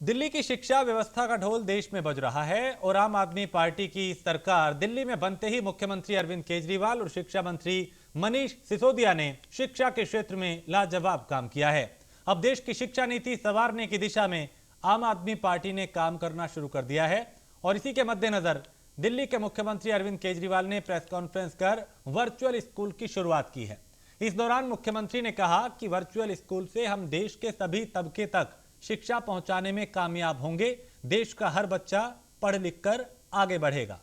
दिल्ली की शिक्षा व्यवस्था का ढोल देश में बज रहा है और आम आदमी पार्टी की सरकार दिल्ली में बनते ही मुख्यमंत्री अरविंद केजरीवाल और शिक्षा मंत्री मनीष सिसोदिया ने शिक्षा के क्षेत्र में लाजवाब काम किया है। अब देश की शिक्षा नीति संवारने की दिशा में आम आदमी पार्टी ने काम करना शुरू कर दिया है और इसी के मद्देनजर दिल्ली के मुख्यमंत्री अरविंद केजरीवाल ने प्रेस कॉन्फ्रेंस कर वर्चुअल स्कूल की शुरुआत की है। इस दौरान मुख्यमंत्री ने कहा कि वर्चुअल स्कूल से हम देश के सभी तबके तक शिक्षा पहुंचाने में कामयाब होंगे। देश का हर बच्चा पढ़ लिख कर आगे बढ़ेगा।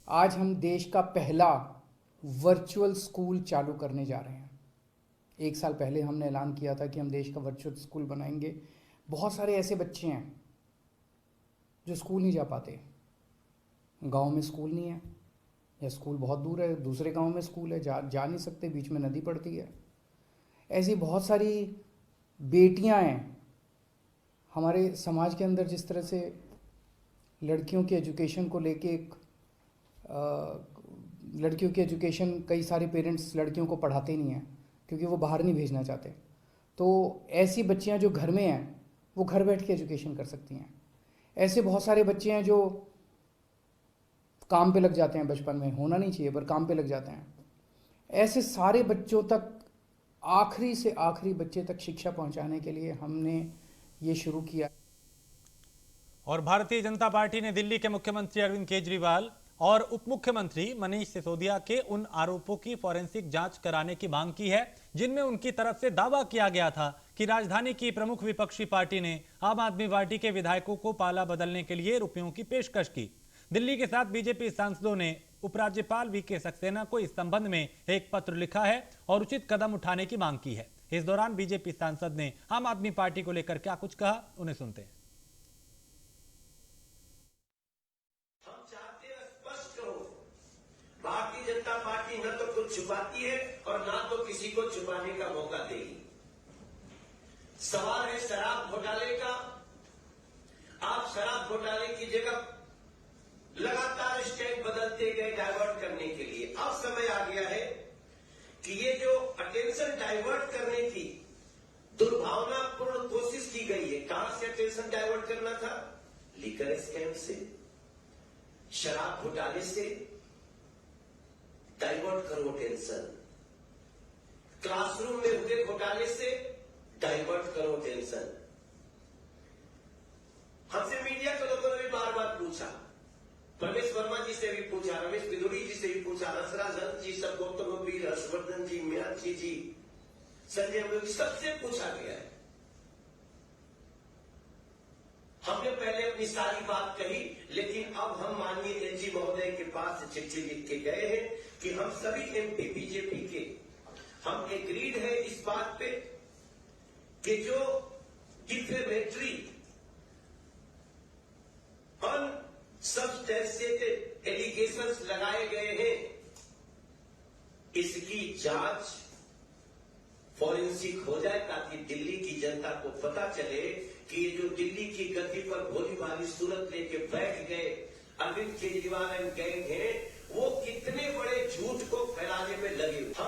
आज हम देश का पहला वर्चुअल स्कूल चालू करने जा रहे हैं। एक साल पहले हमने ऐलान किया था कि हम देश का वर्चुअल स्कूल बनाएंगे। बहुत सारे ऐसे बच्चे हैं जो स्कूल नहीं जा पाते, गांव में स्कूल नहीं है या स्कूल बहुत दूर है, दूसरे गांव में स्कूल है, जा नहीं सकते, बीच में नदी पड़ती है। ऐसी बहुत सारी बेटियां हैं हमारे समाज के अंदर। जिस तरह से लड़कियों की एजुकेशन को लेके लड़कियों की एजुकेशन, कई सारे पेरेंट्स लड़कियों को पढ़ाते नहीं हैं क्योंकि वो बाहर नहीं भेजना चाहते। तो ऐसी बच्चियां जो घर में हैं वो घर बैठ के एजुकेशन कर सकती हैं। ऐसे बहुत सारे बच्चे हैं जो काम पे लग जाते हैं, बचपन में होना नहीं चाहिए पर काम पे लग जाते हैं। ऐसे सारे बच्चों तक, आखिरी से आखिरी बच्चे तक शिक्षा पहुंचाने के लिए हमने ये शुरू किया। और भारतीय जनता पार्टी ने दिल्ली के मुख्यमंत्री अरविंद केजरीवाल और उप मुख्यमंत्री मनीष सिसोदिया के उन आरोपों की फॉरेंसिक जांच कराने की मांग की है जिनमें उनकी तरफ से दावा किया गया था कि राजधानी की प्रमुख विपक्षी पार्टी ने आम आदमी पार्टी के विधायकों को पाला बदलने के लिए रुपयों की पेशकश की। दिल्ली के साथ बीजेपी सांसदों ने उपराज्यपाल वीके सक्सेना को इस संबंध में एक पत्र लिखा है और उचित कदम उठाने की मांग की है। इस दौरान बीजेपी सांसद ने आम आदमी पार्टी को लेकर क्या कुछ कहा, उन्हें सुनते हैं। हम चाहते हैं स्पष्ट करो, भारतीय जनता पार्टी न तो कुछ छुपाती है और ना तो किसी को छुपाने का मौका देगी। सवाल है शराब घोटाले का। आप शराब घोटाले की जगह लगातार स्टैंड बदलते गए डाइवर्ट करने के लिए। अब समय आ गया है कि ये जो अटेंशन डाइवर्ट करने की दुर्भावनापूर्ण कोशिश की गई है, कहां से अटेंशन डाइवर्ट करना था? लीकर स्कैम से, शराब घोटाले से डाइवर्ट करो अटेंशन। क्लासरूम में हुए घोटाले से डाइवर्ट करो अटेंशन। हमसे मीडिया के लोगों ने भी बार बार पूछा, रमेश वर्मा जी से भी पूछा, रमेश बिदुड़ी जी से भी पूछा, हंसराज जी, सब गौतम गंभीर, हर्षवर्धन जी, मीनाक्षी जी, संजय अमृत, सबसे पूछा गया है। हमने पहले अपनी सारी बात कही, लेकिन अब हम माननीय एलजी महोदय के पास चिट्ठी लिख के गए हैं कि हम सभी एमपी बीजेपी के हम एग्रीड है इस बात पे कि जो डिफेमेटरी सब्सटेंशिएटेड एलिगेशंस लगाए गए हैं, इसकी जांच फॉरेंसिक हो जाए ताकि दिल्ली की जनता को पता चले कि ये जो दिल्ली की गद्दी पर भोली भाली सूरत लेके बैठ गए अरविंद केजरीवाल एंड गैंग हैं, वो कितने बड़े झूठ को फैलाने में लगे हुए।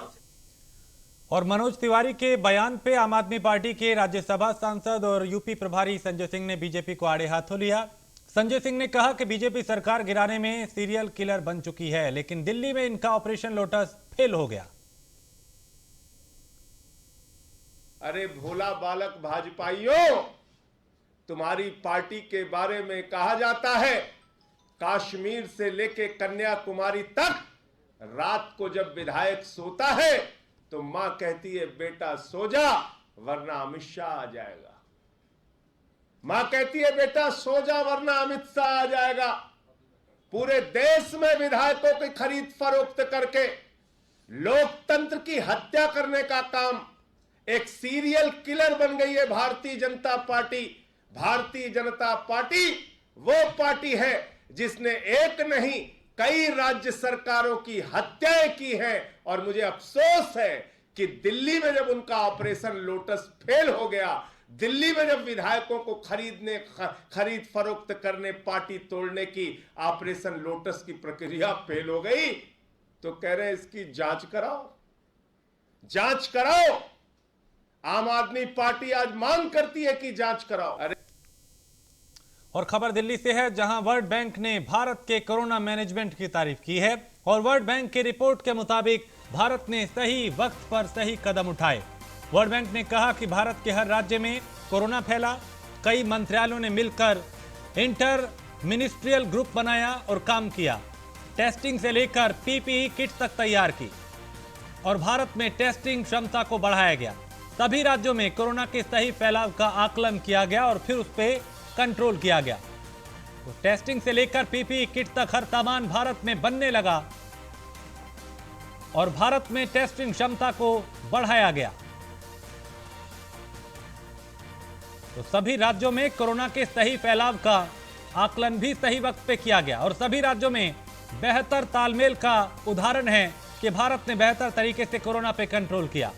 और मनोज तिवारी के बयान पे आम आदमी पार्टी के राज्यसभा सांसद और यूपी प्रभारी संजय सिंह ने बीजेपी को आड़े हाथों लिया। संजय सिंह ने कहा कि बीजेपी सरकार गिराने में सीरियल किलर बन चुकी है, लेकिन दिल्ली में इनका ऑपरेशन लोटस फेल हो गया। अरे भोला बालक भाजपाइयों, तुम्हारी पार्टी के बारे में कहा जाता है कश्मीर से लेके कन्याकुमारी तक रात को जब विधायक सोता है तो मां कहती है बेटा सो जा वरना अमित शाह आ जाएगा। मां कहती है बेटा सो जा वरना अमित शाह आ जाएगा। पूरे देश में विधायकों की खरीद फरोख्त करके लोकतंत्र की हत्या करने का काम एक सीरियल किलर बन गई है भारतीय जनता पार्टी। भारतीय जनता पार्टी वो पार्टी है जिसने एक नहीं कई राज्य सरकारों की हत्याएं की हैं और मुझे अफसोस है कि दिल्ली में जब उनका ऑपरेशन लोटस फेल हो गया, दिल्ली में जब विधायकों को खरीद फरोख्त करने, पार्टी तोड़ने की ऑपरेशन लोटस की प्रक्रिया फेल हो गई, तो कह रहे हैं इसकी जांच कराओ, जांच कराओ। आम आदमी पार्टी आज मांग करती है कि जांच कराओ। अरे और खबर दिल्ली से है, जहां वर्ल्ड बैंक ने भारत के कोरोना मैनेजमेंट की तारीफ की है और वर्ल्ड बैंक की रिपोर्ट के मुताबिक भारत ने सही वक्त पर सही कदम उठाए। वर्ल्ड बैंक ने कहा कि भारत के हर राज्य में कोरोना फैला, कई मंत्रालयों ने मिलकर इंटर मिनिस्ट्रियल ग्रुप बनाया और काम किया, टेस्टिंग से लेकर पीपीई किट तक तैयार की और भारत में टेस्टिंग क्षमता को बढ़ाया गया। सभी राज्यों में कोरोना के सही फैलाव का आकलन किया गया और फिर उस पर कंट्रोल किया गया। तो टेस्टिंग से लेकर पीपीई किट तक हर सामान भारत में बनने लगा और भारत में टेस्टिंग क्षमता को बढ़ाया गया। तो सभी राज्यों में कोरोना के सही फैलाव का आकलन भी सही वक्त पे किया गया और सभी राज्यों में बेहतर तालमेल का उदाहरण है कि भारत ने बेहतर तरीके से कोरोना पे कंट्रोल किया।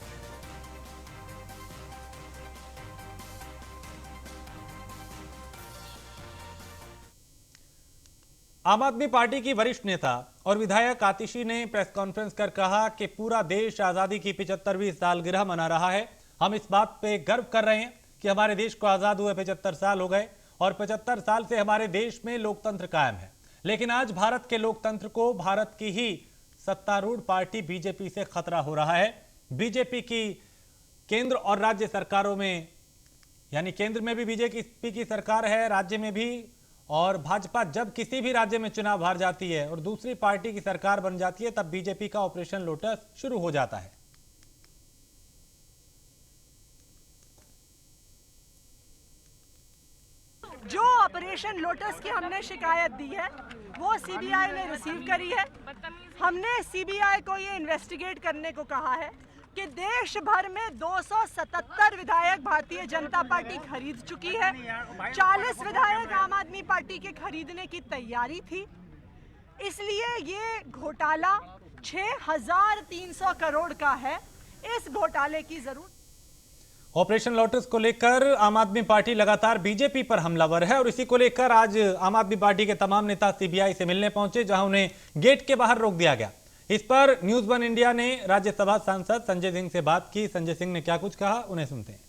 आम आदमी पार्टी की वरिष्ठ नेता और विधायक आतिशी ने प्रेस कॉन्फ्रेंस कर कहा कि पूरा देश आजादी की 75वीं सालगिरह मना रहा है। हम इस बात पे गर्व कर रहे हैं कि हमारे देश को आजाद हुए 75 साल हो गए और 75 साल से हमारे देश में लोकतंत्र कायम है। लेकिन आज भारत के लोकतंत्र को भारत की ही सत्तारूढ़ पार्टी बीजेपी से खतरा हो रहा है। बीजेपी की केंद्र और राज्य सरकारों में, यानी केंद्र में भी बीजेपी की सरकार है, राज्य में भी, और भाजपा जब किसी भी राज्य में चुनाव हार जाती है और दूसरी पार्टी की सरकार बन जाती है, तब बीजेपी का ऑपरेशन लोटस शुरू हो जाता है। जो ऑपरेशन लोटस की हमने शिकायत दी है वो सीबीआई ने रिसीव करी है। हमने सीबीआई को ये इन्वेस्टिगेट करने को कहा है कि देश भर में 277 विधायक भारतीय जनता पार्टी खरीद चुकी है। 40 विधायक आम आदमी पार्टी के खरीदने की तैयारी थी। इसलिए ये घोटाला 6300 करोड़ का है। इस घोटाले की जरूरत। ऑपरेशन लोटस को लेकर आम आदमी पार्टी लगातार बीजेपी पर हमलावर है और इसी को लेकर आज आम आदमी पार्टी के तमाम नेता सीबीआई से मिलने पहुंचे, जहां उन्हें गेट के बाहर रोक दिया गया। इस पर न्यूज वन इंडिया ने राज्यसभा सांसद संजय सिंह से बात की। संजय सिंह ने क्या कुछ कहा, उन्हें सुनते हैं।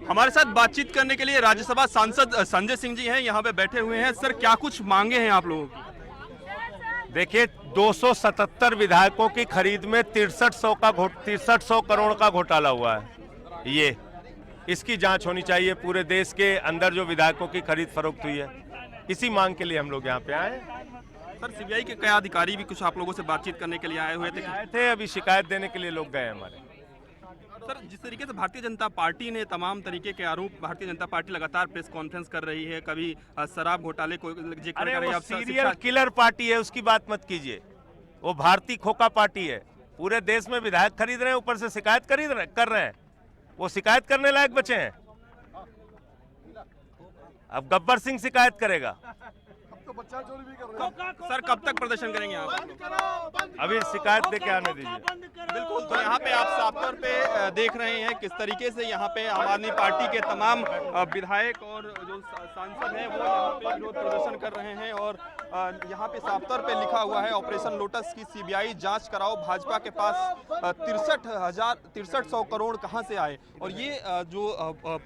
हमारे साथ बातचीत करने के लिए राज्यसभा सांसद संजय सिंह जी हैं, यहाँ पे बैठे हुए हैं। सर, क्या कुछ मांगे हैं आप लोगों की? देखिए, 277 विधायकों की खरीद में 6300 करोड़ का घोटाला हुआ है। ये इसकी जांच होनी चाहिए। पूरे देश के अंदर जो विधायकों की खरीद फरोख्त हुई है, इसी मांग के लिए हम लोग यहाँ पे आए। सर, सीबीआई के कई अधिकारी भी कुछ आप लोगों से बातचीत करने के लिए आए हुए थे। अभी शिकायत देने के लिए लोग गए हमारे। सर, जिस तरीके से भारतीय जनता पार्टी ने तमाम तरीके के आरोप, भारतीय जनता पार्टी लगातार प्रेस कॉन्फ्रेंस कर रही है, कभी शराब घोटाले को जिक्र कर रही है। सीरियल किलर पार्टी है, उसकी बात मत कीजिए। वो भारतीय खोखा पार्टी है। पूरे देश में विधायक खरीद रहे हैं, ऊपर से शिकायत कर रहे हैं। वो शिकायत करने लायक बचे हैं। अब गब्बर सिंह शिकायत करेगा। सर, कब तक प्रदर्शन करेंगे आप? अभी शिकायत दे के आने दीजिए। बिल्कुल। तो यहाँ पे आप साफ तौर पे देख रहे हैं किस तरीके से यहाँ पे आम आदमी पार्टी के तमाम विधायक और जो सांसद हैं वो यहाँ पे विरोध प्रदर्शन कर रहे हैं और यहाँ पे साफ तौर पे लिखा हुआ है ऑपरेशन लोटस की सीबीआई जांच कराओ। भाजपा के पास 6300 करोड़ कहाँ से आए? और ये जो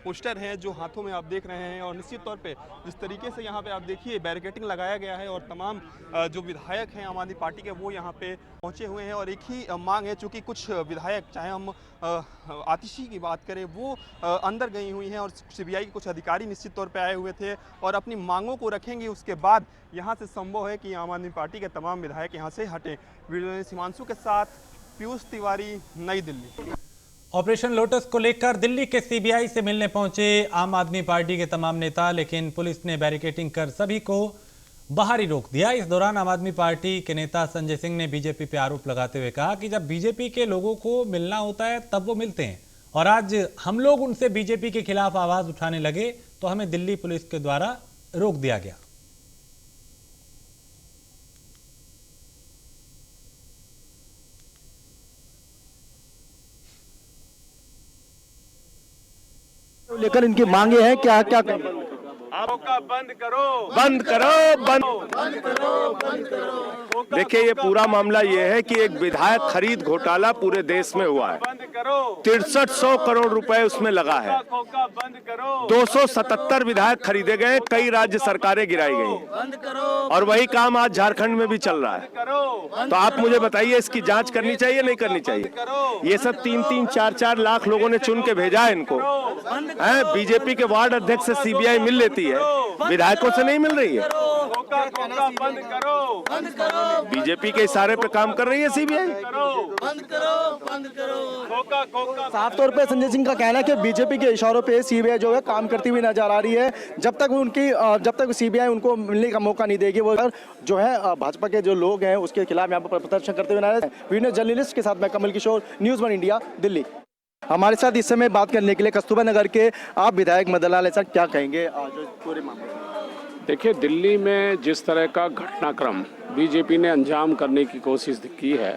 पोस्टर है जो हाथों में आप देख रहे हैं, और निश्चित तौर पे जिस तरीके से यहाँ पे आप देखिए बैरिकेटिंग लगाया गया है और तमाम जो विधायक हैं आम आदमी पार्टी के वो यहाँ पे पहुंचे हुए हैं। और एक ही मांग है, चूंकि कुछ विधायक, चाहे हम आतिशी की बात करें, वो अंदर गई हुई हैं और सीबीआई के कुछ अधिकारी निश्चित तौर पे आए हुए थे और अपनी मांगों को रखेंगे। उसके बाद यहाँ से संभव है कि आम आदमी पार्टी के तमाम विधायक यहाँ से हटें। वीडियो हिमांशु के साथ पीयूष तिवारी, नई दिल्ली। ऑपरेशन लोटस को लेकर दिल्ली के सीबीआई से मिलने पहुंचे आम आदमी पार्टी के तमाम नेता, लेकिन पुलिस ने बैरिकेटिंग कर सभी को बाहर ही रोक दिया। इस दौरान आम आदमी पार्टी के नेता संजय सिंह ने बीजेपी पे आरोप लगाते हुए कहा कि जब बीजेपी के लोगों को मिलना होता है तब वो मिलते हैं, और आज हम लोग उनसे बीजेपी के खिलाफ आवाज उठाने लगे तो हमें दिल्ली पुलिस के द्वारा रोक दिया गया। लेकर इनकी मांगे हैं, क्या क्या आपका बंद करो, बंद करो, बंद करो, बंद करो। देखिए, ये पूरा मामला ये है कि एक विधायक खरीद घोटाला पूरे देश में हुआ है। 6300 करोड़ रुपए उसमें लगा है। 277 विधायक खरीदे गए, कई राज्य सरकारें गिराई गई, और वही काम आज झारखंड में भी चल रहा है। तो आप मुझे बताइए, इसकी जांच करनी चाहिए नहीं करनी चाहिए? ये सब 3-3, 4-4 लाख लोगों ने चुन के भेजा है इनको। बीजेपी के वार्ड अध्यक्ष से सीबीआई मिल लेती है, विधायकों से नहीं मिल रही है। बीजेपी के इशारे पे काम कर रही है सीबीआई। साफ तौर पे संजय सिंह का कहना है कि बीजेपी के इशारों पे सीबीआई जो है काम करती हुई नजर आ रही है। जब तक सीबीआई उनको मिलने का मौका नहीं देगी, वो जो है भाजपा के जो लोग हैं उसके खिलाफ यहाँ पर प्रदर्शन करते हुए नजर आ रहे हैं। वीडियो जर्नलिस्ट के साथ मैं कमल किशोर, न्यूज़ 1 इंडिया, दिल्ली। हमारे साथ इस समय बात करने के लिए कस्तूरबा नगर के आप विधायक मदन लाल सर, क्या कहेंगे जो पूरे मामले में? देखिए, दिल्ली में जिस तरह का घटनाक्रम बीजेपी ने अंजाम करने की कोशिश की है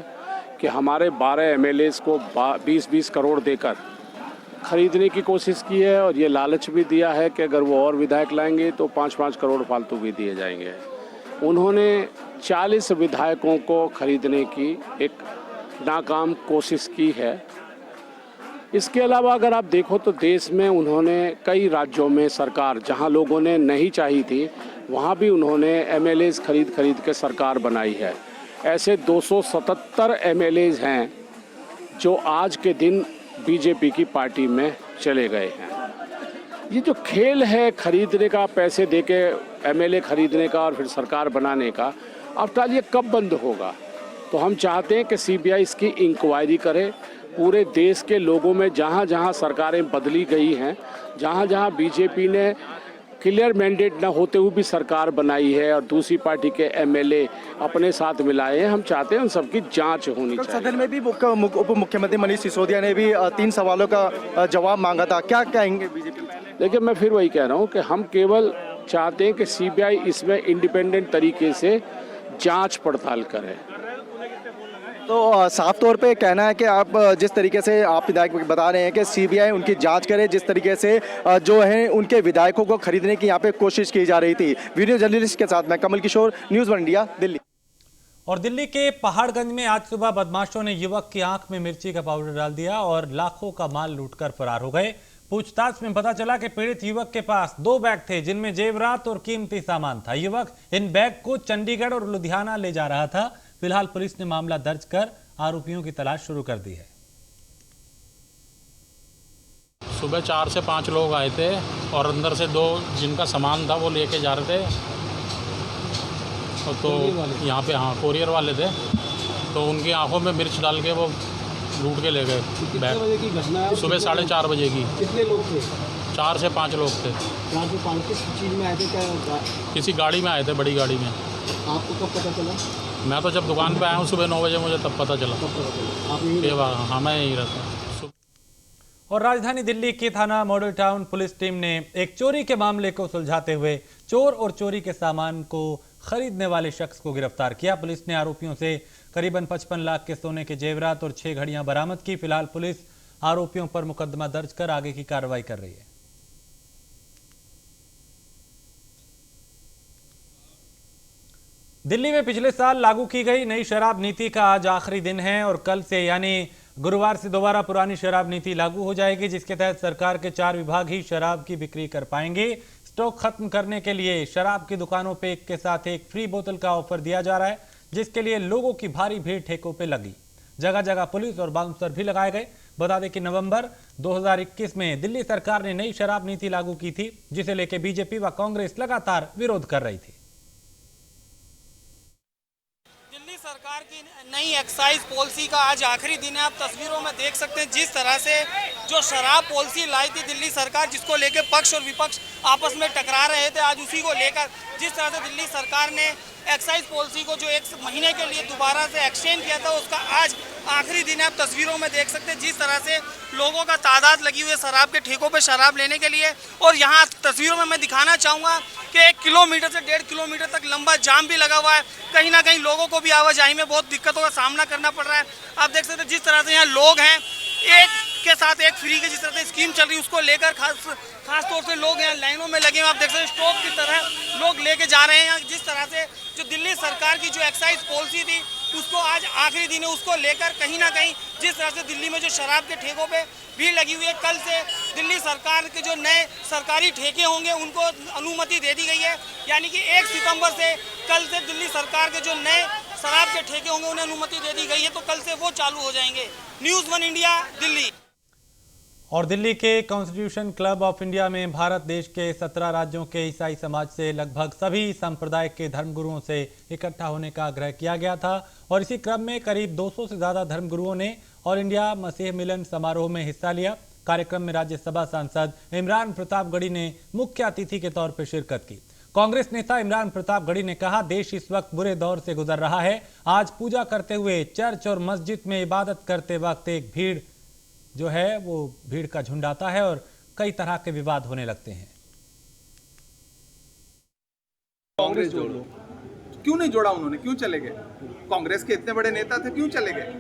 कि हमारे 12 एमएलएस को 20-20 करोड़ देकर खरीदने की कोशिश की है, और ये लालच भी दिया है कि अगर वो और विधायक लाएंगे तो 5-5 करोड़ फालतू भी दिए जाएंगे। उन्होंने 40 विधायकों को खरीदने की एक नाकाम कोशिश की है। इसके अलावा अगर आप देखो तो देश में उन्होंने कई राज्यों में सरकार जहां लोगों ने नहीं चाही थी, वहां भी उन्होंने एमएलएस खरीद के सरकार बनाई है। ऐसे 277 एमएलएस हैं जो आज के दिन बीजेपी की पार्टी में चले गए हैं। ये जो खेल है खरीदने का, पैसे देके एमएलए खरीदने का और फिर सरकार बनाने का, आफ्टर ऑल ये कब बंद होगा? तो हम चाहते हैं कि सीबीआई इसकी इंक्वायरी करे। पूरे देश के लोगों में जहाँ जहाँ सरकारें बदली गई हैं, जहाँ जहाँ बीजेपी ने क्लियर मैंडेट न होते हुए भी सरकार बनाई है और दूसरी पार्टी के एमएलए अपने साथ मिलाए हैं, हम चाहते हैं उन सबकी जांच होनी चाहिए। सदन में भी उप मुख्यमंत्री मनीष सिसोदिया ने भी 3 सवालों का जवाब मांगा था, क्या कहेंगे बीजेपी? देखिए, मैं फिर वही कह रहा हूँ कि हम केवल चाहते हैं कि सीबीआई इसमें इंडिपेंडेंट तरीके से जाँच पड़ताल करे। तो साफ तौर पे कहना है कि आप जिस तरीके से आप विधायक बता रहे हैं कि सीबीआई उनकी जांच करे, जिस तरीके से जो है उनके विधायकों को खरीदने की यहाँ पे कोशिश की जा रही थी। वीडियो जर्नलिस्ट के साथ मैं कमल किशोर, न्यूज़ 1 इंडिया, दिल्ली। और दिल्ली के पहाड़गंज में आज सुबह बदमाशों ने युवक की आंख में मिर्ची का पाउडर डाल दिया और लाखों का माल लूटकर फरार हो गए। पूछताछ में पता चला कि पीड़ित युवक के पास 2 बैग थे जिनमें जेवरात और कीमती सामान था। युवक इन बैग को चंडीगढ़ और लुधियाना ले जा रहा था। फिलहाल पुलिस ने मामला दर्ज कर आरोपियों की तलाश शुरू कर दी है। सुबह 4 से 5 लोग आए थे और अंदर से 2 जिनका सामान था वो लेके जा रहे थे। तो यहाँ पे कोरियर वाले थे, तो उनकी आंखों में मिर्च डाल के वो लूट के ले गए। कितने बजे की घटना है? सुबह 4:30 बजे की। कितने लोग थे? 4 से 5 लोग थे। 4 से 5 किस चीज़ में आए थे? क्या किसी गाड़ी में आए थे, बड़ी गाड़ी में। आपको कब पता चला? मैं तो जब दुकान पे आया हूँ सुबह 9 बजे, मुझे तब पता चला। हाँ, मैं यहीं रहता। और राजधानी दिल्ली की थाना मॉडल टाउन पुलिस टीम ने एक चोरी के मामले को सुलझाते हुए चोर और चोरी के सामान को खरीदने वाले शख्स को गिरफ्तार किया। पुलिस ने आरोपियों से करीबन 55 लाख के सोने के जेवरात और 6 घड़ियां बरामद की। फिलहाल पुलिस आरोपियों पर मुकदमा दर्ज कर आगे की कार्रवाई कर रही है। दिल्ली में पिछले साल लागू की गई नई शराब नीति का आज आखिरी दिन है और कल से यानी गुरुवार से दोबारा पुरानी शराब नीति लागू हो जाएगी, जिसके तहत सरकार के 4 विभाग ही शराब की बिक्री कर पाएंगे। स्टॉक खत्म करने के लिए शराब की दुकानों पे एक के साथ एक फ्री बोतल का ऑफर दिया जा रहा है, जिसके लिए लोगों की भारी भीड़ ठेकों पे लगी। जगह जगह पुलिस और बाउंसर भी लगाए गए। बता दें कि नवंबर 2021 में दिल्ली सरकार ने नई शराब नीति लागू की थी, जिसे लेकर बीजेपी व कांग्रेस लगातार विरोध कर रही थी। सरकार की नई एक्साइज पॉलिसी का आज आखिरी दिन है। आप तस्वीरों में देख सकते हैं जिस तरह से जो शराब पॉलिसी लाई थी दिल्ली सरकार, जिसको लेकर पक्ष और विपक्ष आपस में टकरा रहे थे, आज उसी को लेकर जिस तरह से दिल्ली सरकार ने एक्साइज पॉलिसी को जो 1 महीने के लिए दोबारा से एक्सटेंड किया था, उसका आज आखिरी दिन है। आप तस्वीरों में देख सकते हैं जिस तरह से लोगों का तादाद लगी हुई है शराब के ठेकों पे शराब लेने के लिए। और यहाँ तस्वीरों में मैं दिखाना चाहूँगा कि 1 किलोमीटर से 1.5 किलोमीटर तक लंबा जाम भी लगा हुआ है। कहीं ना कहीं लोगों को भी आवाजाही में बहुत दिक्कतों का सामना करना पड़ रहा है। आप देख सकते हैं जिस तरह से यहाँ लोग हैं, एक के साथ एक फ्री की जिस तरह से स्कीम चल रही है उसको लेकर खास तौर से लोग यहाँ लाइनों में लगे हैं। आप देख सकते हैं स्टॉक की तरह लोग लेके जा रहे हैं। जिस तरह से जो दिल्ली सरकार की जो एक्साइज पॉलिसी थी उसको आज आखिरी दिन है, उसको लेकर कहीं ना कहीं जिस तरह से दिल्ली में जो शराब के ठेकों पे भीड़ लगी हुई है, कल से दिल्ली सरकार के जो नए सरकारी ठेके होंगे उनको अनुमति दे दी गई है। यानी कि 1 सितंबर से कल से दिल्ली सरकार के जो नए शराब के ठेके होंगे उन्हें अनुमति दे दी गई है, तो कल से वो चालू हो जाएंगे। News 1 India, Delhi. और दिल्ली के कॉन्स्टिट्यूशन क्लब ऑफ इंडिया में भारत देश के 17 राज्यों के ईसाई समाज से लगभग सभी संप्रदाय के धर्मगुरुओं से इकट्ठा होने का आग्रह किया गया था और इसी क्रम में करीब 200 से ज्यादा धर्मगुरुओं ने ऑल इंडिया मसीह मिलन समारोह में हिस्सा लिया। कार्यक्रम में राज्यसभा सांसद इमरान प्रतापगढ़ी ने मुख्य अतिथि के तौर पर शिरकत की। कांग्रेस नेता इमरान प्रतापगढ़ी ने कहा, देश इस वक्त बुरे दौर से गुजर रहा है। आज पूजा करते हुए चर्च और मस्जिद में इबादत करते वक्त एक भीड़ जो है वो भीड़ का झुंड आता है और कई तरह के विवाद होने लगते हैं। कांग्रेस जोड़ लो, क्यों नहीं जोड़ा उन्होंने, क्यों चले गए? कांग्रेस के इतने बड़े नेता थे, क्यों चले गए?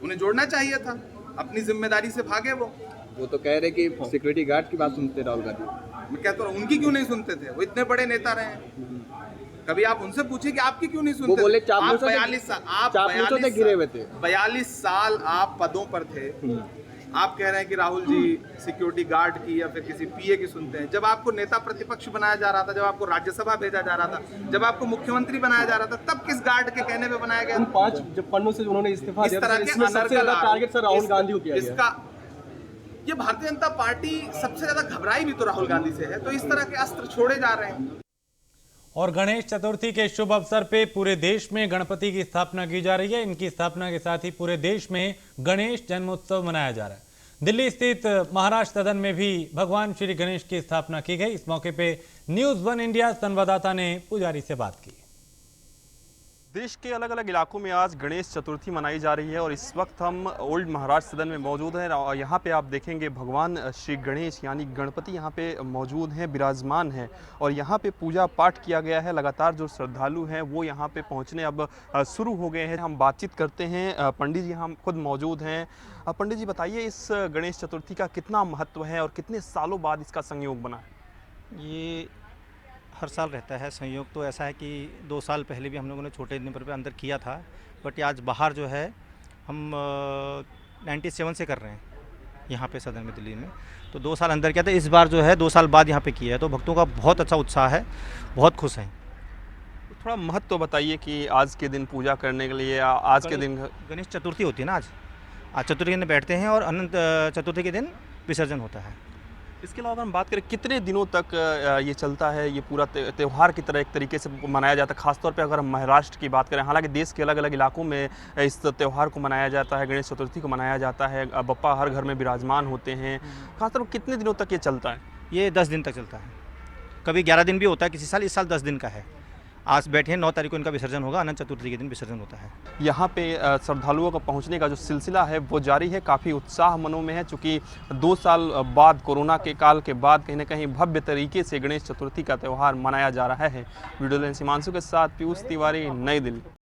उन्हें जोड़ना चाहिए था, अपनी जिम्मेदारी से भागे वो तो कह रहे कि सिक्योरिटी गार्ड की बात सुनते राहुल गांधी। मैं कहता हूँ उनकी क्यों नहीं सुनते थे, वो इतने बड़े नेता रहे हैं। कभी आप उनसे पूछिए कि आपकी क्यों नहीं सुनते? वो बोले 42 साल आप पदों पर थे, आप कह रहे हैं कि राहुल जी सिक्योरिटी गार्ड की या फिर किसी पीए की सुनते हैं। जब आपको नेता प्रतिपक्ष बनाया जा रहा था, जब आपको राज्यसभा भेजा जा रहा था, जब आपको मुख्यमंत्री बनाया जा रहा था, तब किस गार्ड के कहने पे बनाया गया? 5 जब पन्नों से उन्होंने इस्तीफा दिया, इसमें सबसे ज्यादा टारगेट सर राहुल गांधी को किया गया। इसका ये भारतीय जनता पार्टी सबसे ज्यादा घबराई भी तो राहुल गांधी से है, तो इस तरह के अस्त्र छोड़े जा रहे हैं। और गणेश चतुर्थी के शुभ अवसर पे पूरे देश में गणपति की स्थापना की जा रही है। इनकी स्थापना के साथ ही पूरे देश में गणेश जन्मोत्सव मनाया जा रहा है। दिल्ली स्थित महाराज सदन में भी भगवान श्री गणेश की स्थापना की गई। इस मौके पे न्यूज़ 1 इंडिया संवाददाता ने पुजारी से बात की। देश के अलग अलग इलाकों में आज गणेश चतुर्थी मनाई जा रही है और इस वक्त हम ओल्ड महाराज सदन में मौजूद हैं और यहाँ पे आप देखेंगे भगवान श्री गणेश यानी गणपति यहाँ पे मौजूद हैं, विराजमान हैं और यहाँ पे पूजा पाठ किया गया है। लगातार जो श्रद्धालु हैं वो यहाँ पे पहुँचने अब शुरू हो गए हैं। हम बातचीत करते हैं, पंडित जी हम खुद मौजूद हैं। पंडित जी बताइए, इस गणेश चतुर्थी का कितना महत्व है और कितने सालों बाद इसका संयोग बना है? ये हर साल रहता है संयोग। तो ऐसा है कि 2 साल पहले भी हम लोगों ने छोटे नंबर पे अंदर किया था, बट आज बाहर जो है हम 97 से कर रहे हैं यहाँ पे सदन में दिल्ली में। तो 2 साल अंदर किया था, इस बार जो है 2 साल बाद यहाँ पे किया है। तो भक्तों का बहुत अच्छा उत्साह है, बहुत खुश हैं। थोड़ा महत्व बताइए कि आज के दिन पूजा करने के लिए, आज के दिन गणेश चतुर्थी होती है ना, आज चतुर्थी के दिन बैठते हैं और अनंत चतुर्थी के दिन विसर्जन होता है। इसके अलावा अगर हम बात करें कितने दिनों तक ये चलता है, ये पूरा त्यौहार की तरह एक तरीके से मनाया जाता है? खासतौर पे अगर हम महाराष्ट्र की बात करें, हालांकि देश के अलग अलग इलाकों में इस त्यौहार को मनाया जाता है, गणेश चतुर्थी को मनाया जाता है, बप्पा हर घर में विराजमान होते हैं। खासतौर पर कितने दिनों तक ये चलता है? ये 10 दिन तक चलता है, कभी 11 दिन भी होता है किसी साल। इस साल 10 दिन का है। आज बैठे हैं, 9 तारीख को इनका विसर्जन होगा, अनंत चतुर्थी के दिन विसर्जन होता है। यहाँ पे श्रद्धालुओं को पहुँचने का जो सिलसिला है वो जारी है। काफ़ी उत्साह मनों में है, चूँकि 2 साल बाद कोरोना के काल के बाद कहीं ना कहीं भव्य तरीके से गणेश चतुर्थी का त्यौहार मनाया जा रहा है। वीडियो लेंस हिमांशु के साथ पीयूष तिवारी, नई दिल्ली।